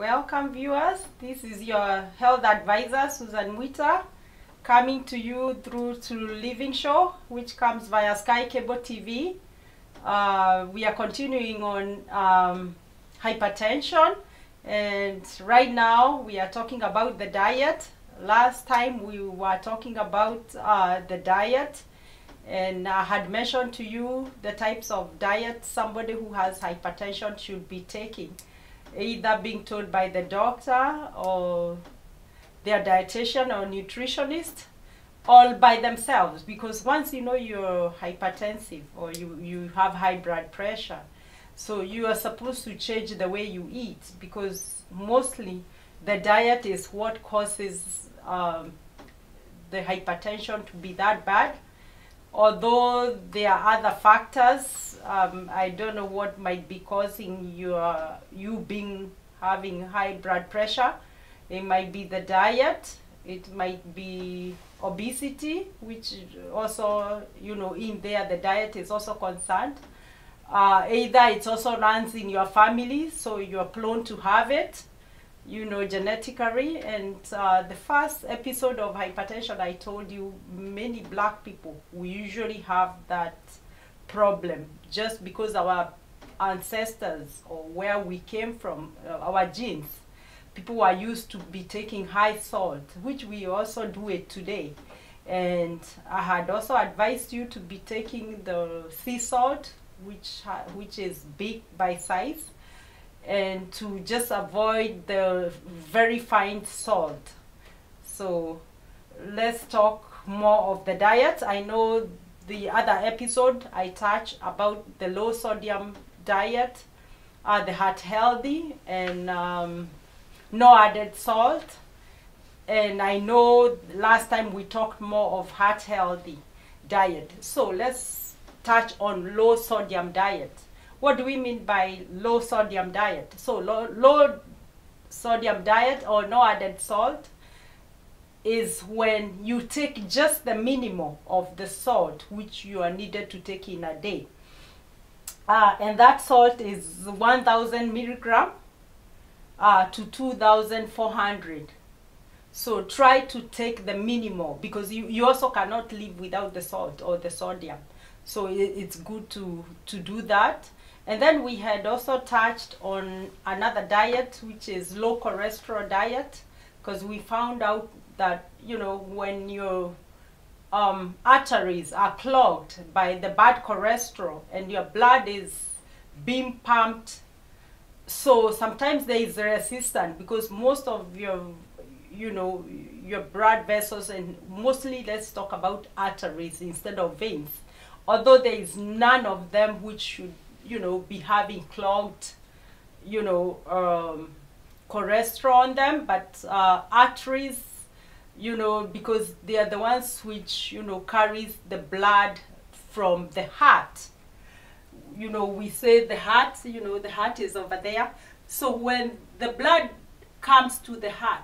Welcome viewers, this is your health advisor Susan Mwita coming to you through to Living Show, which comes via Sky Cable TV. We are continuing on hypertension, and right now we are talking about the diet. Last time we were talking about the diet, and I had mentioned to you the types of diet somebody who has hypertension should be taking, either being told by the doctor or their dietitian or nutritionist, all by themselves. Because once you know you're hypertensive or you have high blood pressure, so you are supposed to change the way you eat, because mostly the diet is what causes the hypertension to be that bad. Although there are other factors, I don't know what might be causing you having high blood pressure. It might be the diet, it might be obesity, which also, in there the diet is also concerned. Either it also runs in your family, so you're prone to have it, genetically. And the first episode of hypertension, I told you many black people, we usually have that problem just because our ancestors or where we came from, our genes, people are used to be taking high salt, which we also do it today. And I had also advised you to be taking the sea salt, which is big by size, and to just avoid the very fine salt. So let's talk more of the diet. I know the other episode I touched about the low sodium diet, the heart healthy, and no added salt. And I know last time we talked more of heart healthy diet. So let's touch on low sodium diet. What do we mean by low sodium diet? So low sodium diet or no added salt is when you take just the minimum of the salt which you are needed to take in a day. And that salt is 1,000 milligram to 2,400. So try to take the minimum, because you also cannot live without the salt or the sodium. So it's good to do that. And then we had also touched on another diet, which is low cholesterol diet, because we found out that, when your arteries are clogged by the bad cholesterol and your blood is being pumped, so sometimes there is resistance, because most of your blood vessels, and mostly let's talk about arteries instead of veins, although there is none of them which should be having clogged cholesterol on them, but arteries, because they are the ones which carries the blood from the heart. We say the heart, the heart is over there. So when the blood comes to the heart,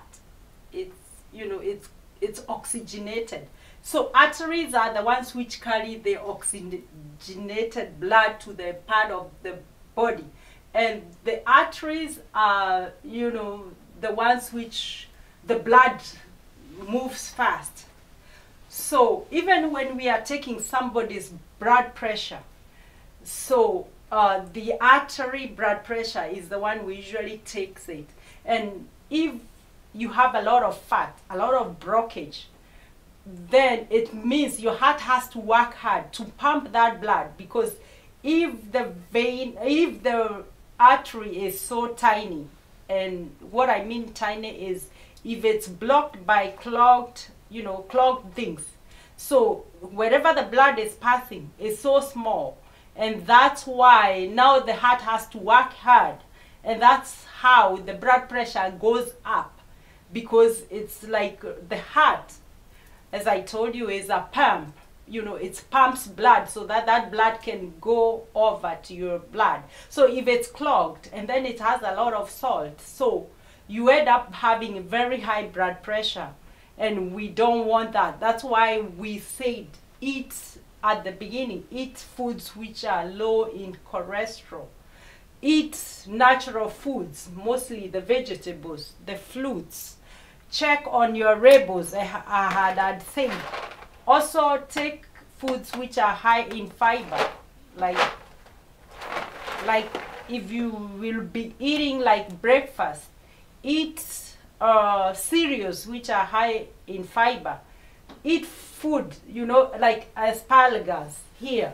it's oxygenated. So arteries are the ones which carry the oxygenated blood to the part of the body. And the arteries are, the ones which the blood moves fast. So even when we are taking somebody's blood pressure, so the artery blood pressure is the one we usually takes it. And if you have a lot of fat, a lot of blockage, then it means your heart has to work hard to pump that blood, because if the artery is so tiny, and what I mean tiny is if it's blocked by clogged things, so wherever the blood is passing is so small, and that's why now the heart has to work hard, and that's how the blood pressure goes up, because it's like the heart, as I told you, is a pump. It pumps blood so that blood can go over to your blood. So if it's clogged, and then it has a lot of salt, so you end up having very high blood pressure, and we don't want that. That's why we said at the beginning, eat foods which are low in cholesterol. Eat natural foods, mostly the vegetables, the fruits. Check on your rebels, I had said. Also take foods which are high in fiber, like if you will be eating like breakfast, eat cereals which are high in fiber. Eat food, you know, like asparagus here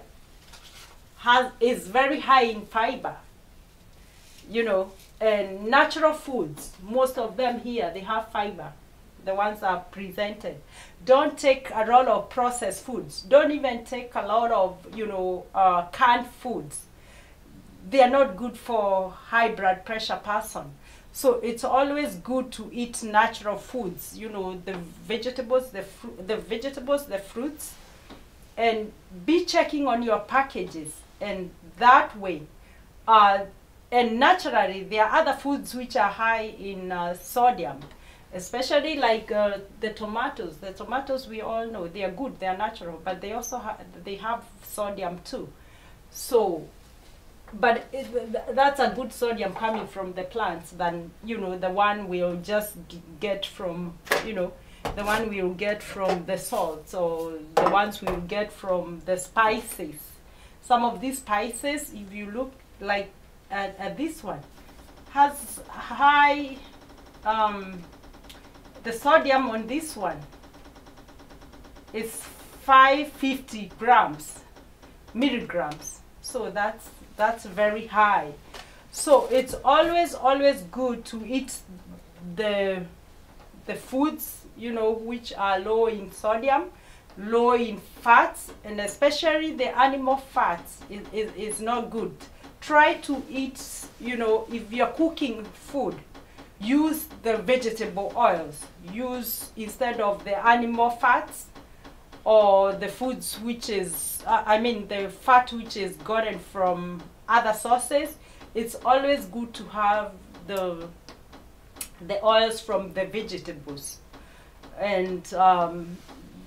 is very high in fiber, you know, and natural foods, most of them here, they have fiber, the ones are presented. Don't take a lot of processed foods. Don't even take a lot of, you know, canned foods. They are not good for high blood pressure person. So it's always good to eat natural foods, you know, the vegetables, the fruits, and be checking on your packages. And that way, and naturally, there are other foods which are high in sodium, especially like the tomatoes. The tomatoes, we all know, they are good, they are natural, but they also they have sodium too. So, but that's a good sodium coming from the plants than, you know, the one we'll just get from, you know, the one we'll get from the salt, or the ones we'll get from the spices. Some of these spices, if you look like at this one, has high, the sodium on this one is 550 milligrams. So that's very high. So it's always good to eat the foods, you know, which are low in sodium, low in fats, and especially the animal fats is not good. Try to eat, you know, if you're cooking food, use the vegetable oils. Use, instead of the animal fats or the foods which is, the fat which is gotten from other sources, it's always good to have the oils from the vegetables. And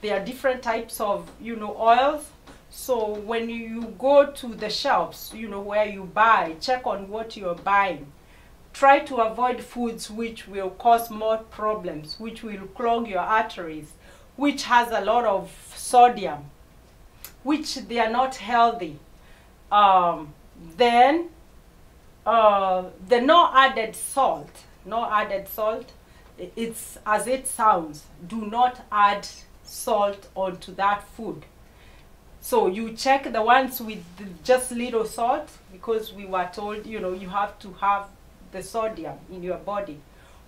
there are different types of, you know, oils. So when you go to the shelves, you know, where you buy, check on what you're buying. Try to avoid foods which will cause more problems, which will clog your arteries, which has a lot of sodium, which they are not healthy. Then the no added salt, it's as it sounds. Do not add salt onto that food. So you check the ones with just little salt, because we were told, you know, you have to have the sodium in your body,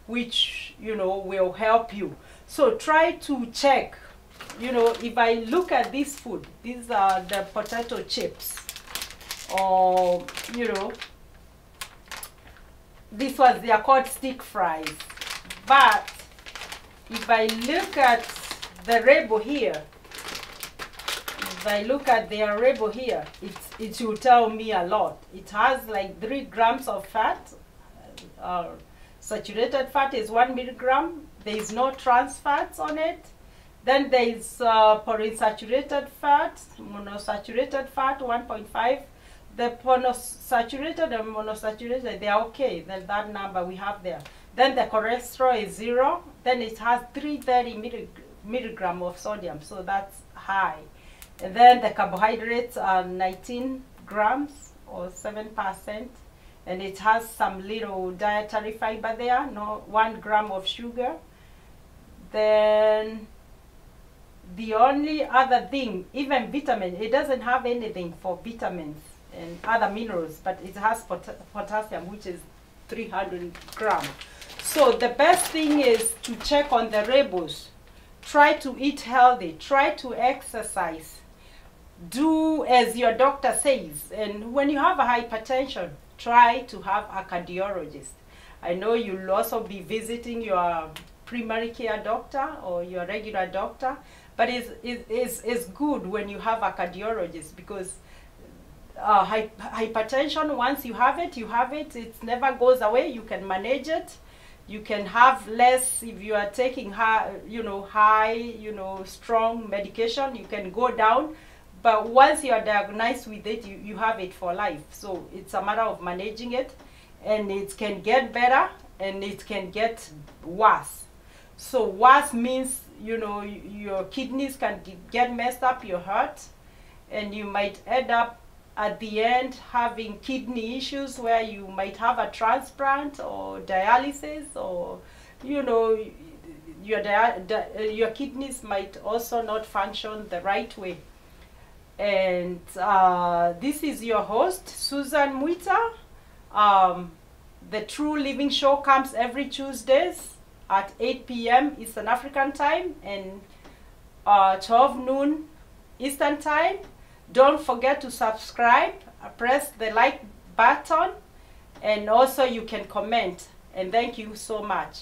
which, you know, will help you. So try to check, you know, if I look at this food, these are the potato chips, or, you know, this was, they are called stick fries. But if I look at the label here, it will tell me a lot. It has like 3 grams of fat. Saturated fat is 1 milligram. There is no trans fats on it. Then there is polyunsaturated fat, monosaturated fat 1.5. The polyunsaturated and monosaturated, they are okay. That number we have there. Then the cholesterol is 0. Then it has 330 milligram of sodium, so that's high. And then the carbohydrates are 19 grams or 7%. And it has some little dietary fiber there, 1 gram of sugar. Then the only other thing, even vitamin, it doesn't have anything for vitamins and other minerals, but it has potassium, which is 300 grams. So the best thing is to check on the labels. Try to eat healthy, try to exercise. Do as your doctor says. And when you have a hypertension, try to have a cardiologist. I know you'll also be visiting your primary care doctor or your regular doctor, but it's good when you have a cardiologist, because hypertension, once you have it, it never goes away. You can manage it. You can have less if you are taking high, strong medication. You can go down, But once you are diagnosed with it, you have it for life. So it's a matter of managing it, and it can get better and it can get worse. So worse means, you know, your kidneys can get messed up, your heart, and you might end up at the end having kidney issues where you might have a transplant or dialysis, or, you know, your kidneys might also not function the right way. And this is your host, Susan Mwita. The True Living Show comes every Tuesdays at 8 p.m. Eastern African time and 12 noon Eastern time. Don't forget to subscribe, press the like button, and also you can comment. And thank you so much.